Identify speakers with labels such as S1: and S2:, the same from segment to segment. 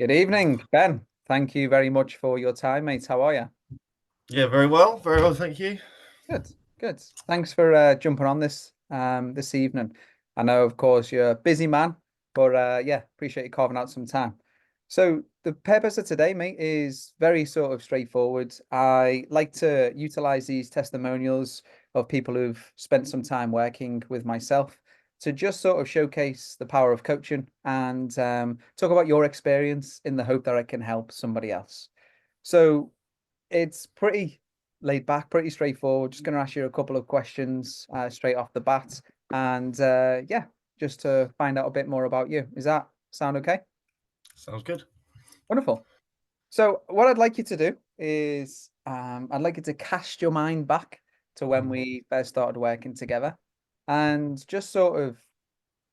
S1: Good evening, Ben. Thank you very much for your time, mate. How are you?
S2: Yeah, very well, thank you.
S1: Good, good. Thanks for jumping on this evening. I know, of course, you're a busy man, but yeah, appreciate you carving out some time. So the purpose of today, mate, is very sort of straightforward. I like to utilize these testimonials of people who've spent some time working with myself to just sort of showcase the power of coaching and talk about your experience in the hope that I can help somebody else. So it's pretty laid back, pretty straightforward. Just going to ask you a couple of questions straight off the bat, and yeah, just to find out a bit more about you. Is that sound okay?
S2: Sounds good.
S1: Wonderful. So, what I'd like you to do is, I'd like you to cast your mind back to when we first started working together, and just sort of,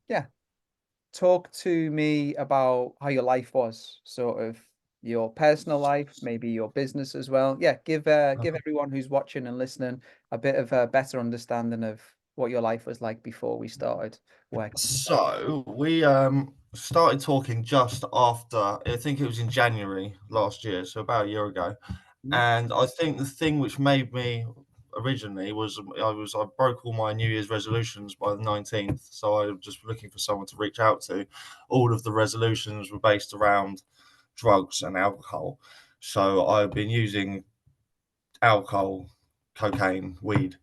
S1: yeah, talk to me about how your life was, sort of your personal life, maybe your business as well. Yeah, give everyone who's watching and listening a bit of a better understanding of what your life was like before we started working together.
S2: So we started talking just after, I think it was in January last year, so about a year ago.
S1: Mhm.
S2: And I think the thing which made me originally was I broke all my New Year's resolutions by the 19th. So I was just looking for someone to reach out to. All of the resolutions were based around drugs and alcohol. So I've been using alcohol, cocaine, weed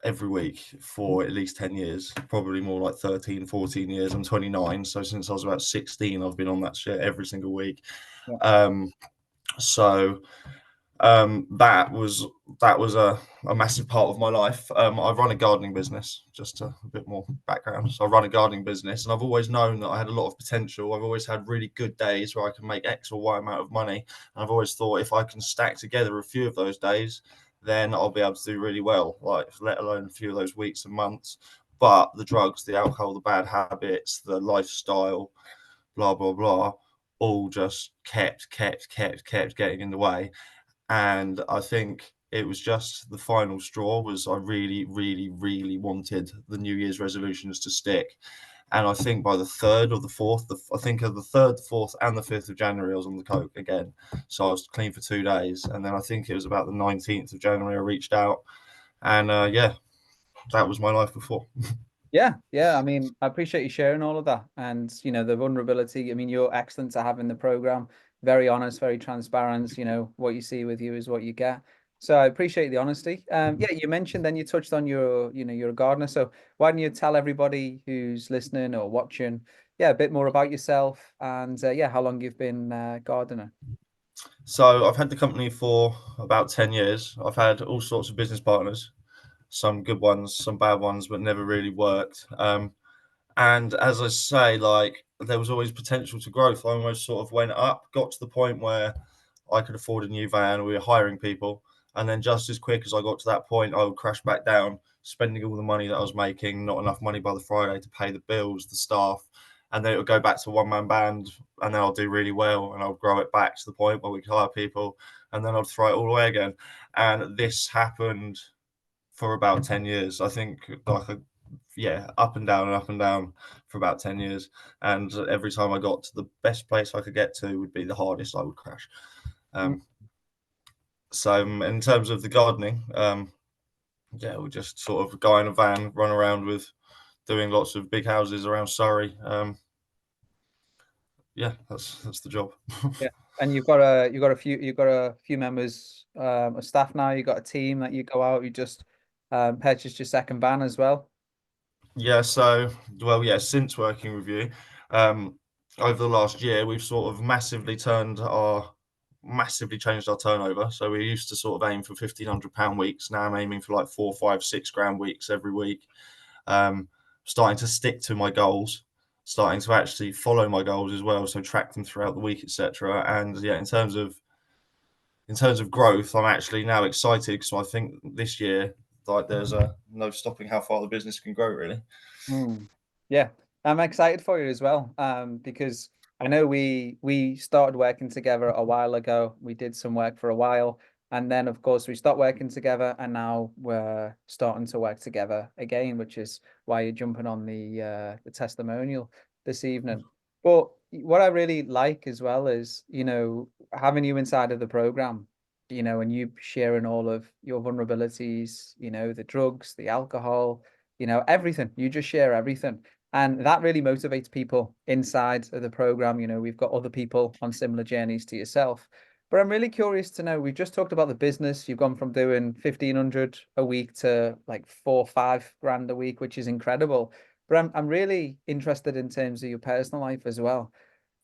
S2: every week for at least 10 years, probably more like 13, 14 years. I'm 29. So since I was about 16, I've been on that shit every single week.
S1: Yeah.
S2: Um, so that was a massive part of my life. I run a gardening business, just a bit more background. So I run a gardening business, and I've always known that I had a lot of potential. I've always had really good days where I can make X or Y amount of money. And I've always thought if I can stack together a few of those days, then I'll be able to do really well, like let alone a few of those weeks and months. But the drugs, the alcohol, the bad habits, the lifestyle, blah, blah, blah, all just kept getting in the way. And I think it was just the final straw was I really wanted the New Year's resolutions to stick. And I think by the third or the fourth, I think of the third, fourth, and the 5th of January, I was on the coke again. So I was clean for 2 days. And then I think it was about the 19th of January, I reached out. And yeah, that was my life before.
S1: Yeah, yeah. I mean, I appreciate you sharing all of that, and the vulnerability. I mean, you're excellent to have in the program. Very honest, very transparent. What you see with you is what you get. So I appreciate the honesty. Yeah, you mentioned then you touched on you're a gardener. So why don't you tell everybody who's listening or watching, yeah, a bit more about yourself and yeah, how long you've been gardener.
S2: So I've had the company for about 10 years. I've had all sorts of business partners, some good ones, some bad ones, but never really worked. And as I say, like there was always potential to growth. I almost sort of went up, got to the point where I could afford a new van. We were hiring people, and then just as quick as I got to that point, I would crash back down, spending all the money that I was making, not enough money by the Friday to pay the bills, the staff, and then it would go back to one man band, and then I'll do really well, and I'll grow it back to the point where we could hire people, and then I'd throw it all away again. And this happened for about 10 years. I think yeah, up and down for about 10 years. And every time I got to the best place I could get to would be the hardest I would crash.
S1: Mm.
S2: Um, so in terms of the gardening, yeah, we just sort of go in a van, run around with doing lots of big houses around Surrey. Yeah, that's the job.
S1: Yeah, and you've got a few members of staff now. You've got a team that you go out. You just purchased your second van as well.
S2: Yeah, so well, yeah, since working with you, um, over the last year, we've sort of massively changed our turnover. So we used to sort of aim for £1,500 weeks. Now I'm aiming for like 4, 5, 6 grand weeks every week. Um, Starting to stick to my goals, starting to actually follow my goals as well. So track them throughout the week, etc. And yeah, in terms of growth, I'm actually now excited because I think this year, like, there's no stopping how far the business can grow, really.
S1: Mm. Yeah, I'm excited for you as well, because I know we started working together a while ago. We did some work for a while, and then of course we stopped working together, and now we're starting to work together again, which is why you're jumping on the testimonial this evening. But what I really like as well is, having you inside of the program, and you sharing all of your vulnerabilities, the drugs, the alcohol, everything. You just share everything. And that really motivates people inside of the program. We've got other people on similar journeys to yourself. But I'm really curious to know, we've just talked about the business. You've gone from doing 1,500 a week to like 4 or 5 grand a week, which is incredible. But I'm really interested in terms of your personal life as well.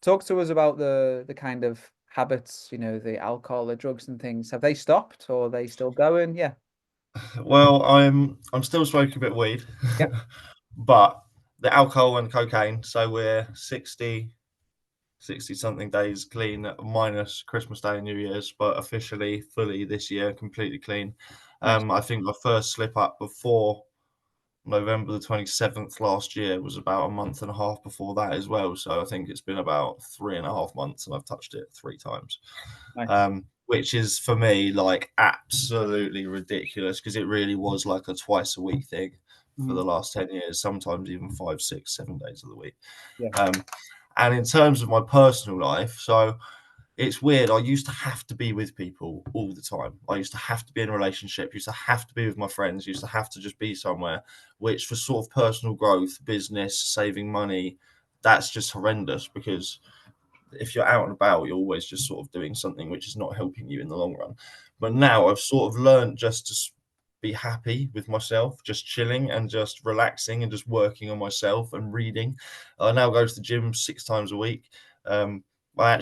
S1: Talk to us about the kind of habits, the alcohol, the drugs and things. Have they stopped or are they still going? Yeah.
S2: Well, I'm still smoking a bit of weed,
S1: Yeah.
S2: but the alcohol and cocaine. So we're 60 something days clean, minus Christmas Day and New Year's, but officially fully this year, completely clean.
S1: Nice.
S2: I think my first slip up before November the 27th last year was about a month and a half before that as well. So I think it's been about 3.5 months and I've touched it 3 times,
S1: Nice.
S2: which is for me like absolutely ridiculous because it really was like a twice a week thing for
S1: Mhm.
S2: the last 10 years, sometimes even 5, 6, 7 days of the week.
S1: Yeah.
S2: Um, and in terms of my personal life, so it's weird. I used to have to be with people all the time. I used to have to be in a relationship, used to have to be with my friends, used to have to just be somewhere, which for sort of personal growth, business, saving money, that's just horrendous because if you're out and about, you're always just sort of doing something which is not helping you in the long run. But now I've sort of learned just to be happy with myself, just chilling and just relaxing and just working on myself and reading. I now go to the gym 6 times a week. My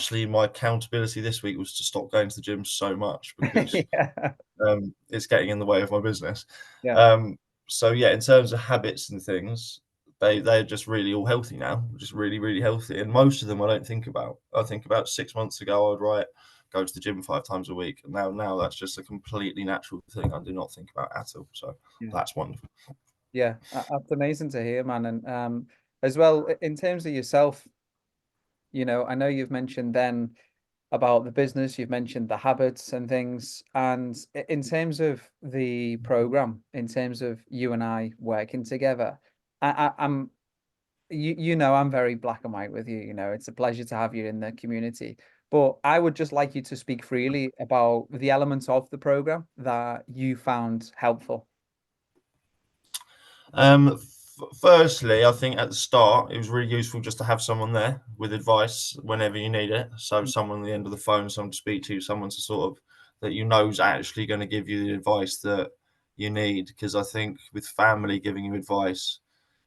S2: accountability this week was to stop going to the gym so much because
S1: Yeah.
S2: it's getting in the way of my business.
S1: Yeah.
S2: Um, so yeah, in terms of habits and things, they're just really all healthy now, just really really healthy. And most of them I don't think about. I think about 6 months ago I'd go to the gym 5 times a week. And now that's just a completely natural thing. I do not think about at all. So
S1: Yeah.
S2: that's wonderful.
S1: Yeah. That's amazing to hear, man. And as well, in terms of yourself, I know you've mentioned then about the business, you've mentioned the habits and things. And in terms of the program, in terms of you and I working together, I'm I'm very black and white with you. It's a pleasure to have you in the community. But I would just like you to speak freely about the elements of the program that you found helpful.
S2: Firstly, I think at the start it was really useful just to have someone there with advice whenever you need it. So someone at the end of the phone, someone to speak to, someone to sort of that you know is actually going to give you the advice that you need. Because I think with family giving you advice,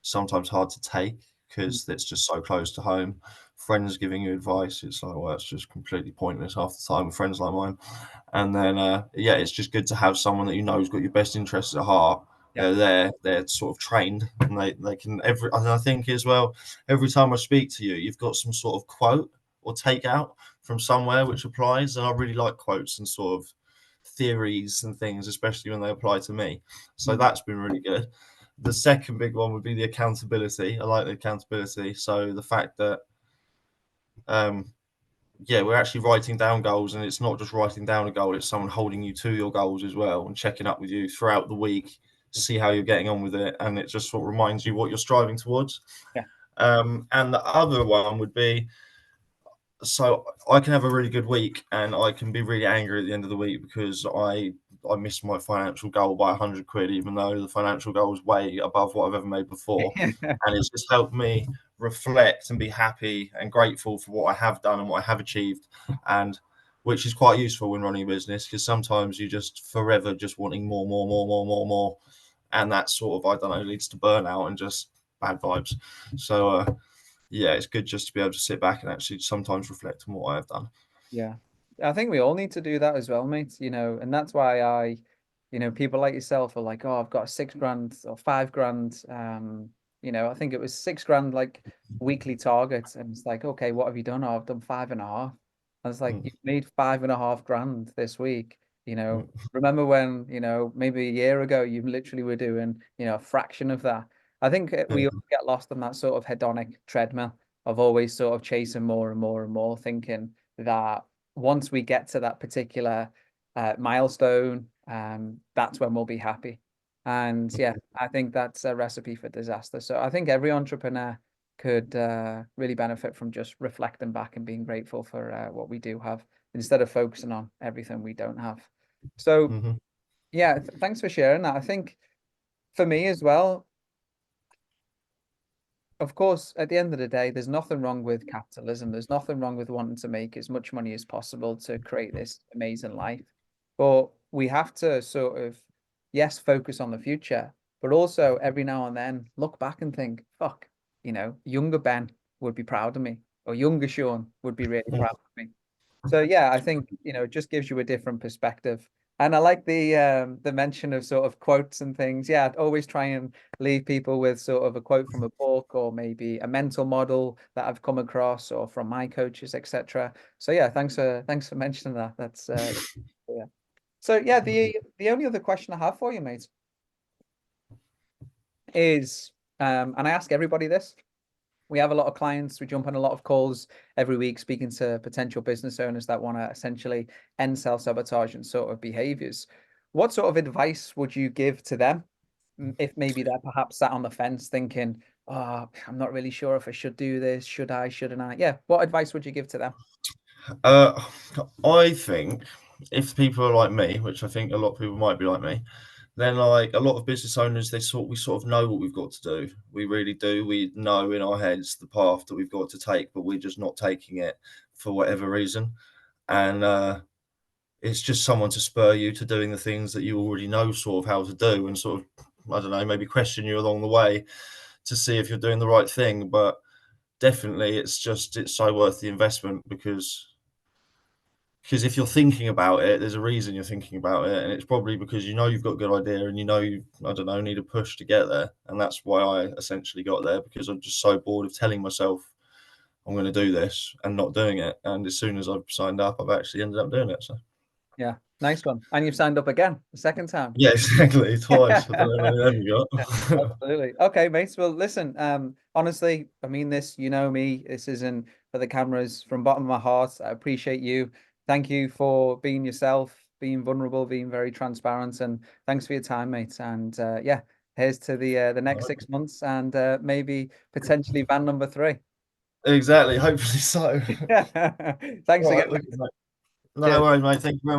S2: sometimes hard to take because it's just so close to home. Friends giving you advice, it's like, well, it's just completely pointless half the time with friends like mine. And then, yeah, it's just good to have someone that you know has got your best interests at heart.
S1: Yeah.
S2: They're sort of trained and they can and I think as well, every time I speak to you, you've got some sort of quote or takeout from somewhere which applies. And I really like quotes and sort of theories and things, especially when they apply to me. So
S1: Mm.
S2: that's been really good. The second big one would be the accountability. I like the accountability. So the fact that um, yeah, we're actually writing down goals, and it's not just writing down a goal, it's someone holding you to your goals as well and checking up with you throughout the week, see how you're getting on with it, and it just sort of reminds you what you're striving towards.
S1: Yeah.
S2: And the other one would be, so I can have a really good week and I can be really angry at the end of the week because I missed my financial goal by 100 quid, even though the financial goal is way above what I've ever made before. And it's just helped me reflect and be happy and grateful for what I have done and what I have achieved, and which is quite useful when running a business because sometimes you just forever just wanting more, more, more, more, more, more, and that sort of, I don't know, leads to burnout and just bad vibes. So yeah, it's good just to be able to sit back and actually sometimes reflect on what I have done.
S1: Yeah. I think we all need to do that as well, mate. And that's why people like yourself are like, oh, I've got 6 grand or 5 grand. I think it was 6 grand like weekly targets. And it's like, okay, what have you done? Oh, I've done 5.5. I was like,
S2: Mm,
S1: you've made 5.5 grand this week.
S2: mm,
S1: Remember when, maybe a year ago you literally were doing, a fraction of that. I think we all
S2: mm,
S1: get lost on that sort of hedonic treadmill of always sort of chasing more and more and more, thinking that once we get to that particular milestone, that's when we'll be happy. And yeah, I think that's a recipe for disaster. So I think every entrepreneur could really benefit from just reflecting back and being grateful for what we do have instead of focusing on everything we don't have. So
S2: Hmm.
S1: yeah, thanks for sharing that. I think for me as well, of course, at the end of the day, there's nothing wrong with capitalism. There's nothing wrong with wanting to make as much money as possible to create this amazing life. But we have to sort of, yes, focus on the future, but also every now and then look back and think, fuck, younger Ben would be proud of me, or younger Sean would be really proud of me. So yeah, I think, it just gives you a different perspective. And I like the mention of sort of quotes and things. Yeah, I'd always try and leave people with sort of a quote from a book or maybe a mental model that I've come across or from my coaches, etc. So yeah, thanks for mentioning that. That's yeah. So yeah, the only other question I have for you, mate, is and I ask everybody this. We have a lot of clients. We jump on a lot of calls every week speaking to potential business owners that want to essentially end self-sabotage and sort of behaviors. What sort of advice would you give to them if maybe they're perhaps sat on the fence thinking, oh, I'm not really sure if I should do this. Should I? Shouldn't I? Yeah. What advice would you give to them?
S2: Uh, I think if people are like me, which I think a lot of people might be like me, then like a lot of business owners, we sort of know what we've got to do. We really do. We know in our heads the path that we've got to take, but we're just not taking it for whatever reason. And it's just someone to spur you to doing the things that you already know sort of how to do, and sort of, I don't know, maybe question you along the way to see if you're doing the right thing. But definitely, it's so worth the investment because if you're thinking about it, there's a reason you're thinking about it, and it's probably because you know you've got a good idea and you know you, I don't know, need a push to get there. And that's why I essentially got there, because I'm just so bored of telling myself I'm going to do this and not doing it. And as soon as I've signed up, I've actually ended up doing it. So
S1: Yeah. Nice one. And you've signed up again the second time.
S2: yeah, exactly, twice. I don't know how many of them you got.
S1: Absolutely. Okay, mates. Well, listen, honestly, I mean this, you know me. This isn't for the cameras. From bottom of my heart, I appreciate you. Thank you for being yourself, being vulnerable, being very transparent, and thanks for your time, mate. And yeah, here's to the next 6 months and maybe potentially van number three.
S2: Exactly, hopefully so.
S1: Thanks
S2: All
S1: again.
S2: right, look, no
S1: Cheers.
S2: worries, mate. Thank you very much.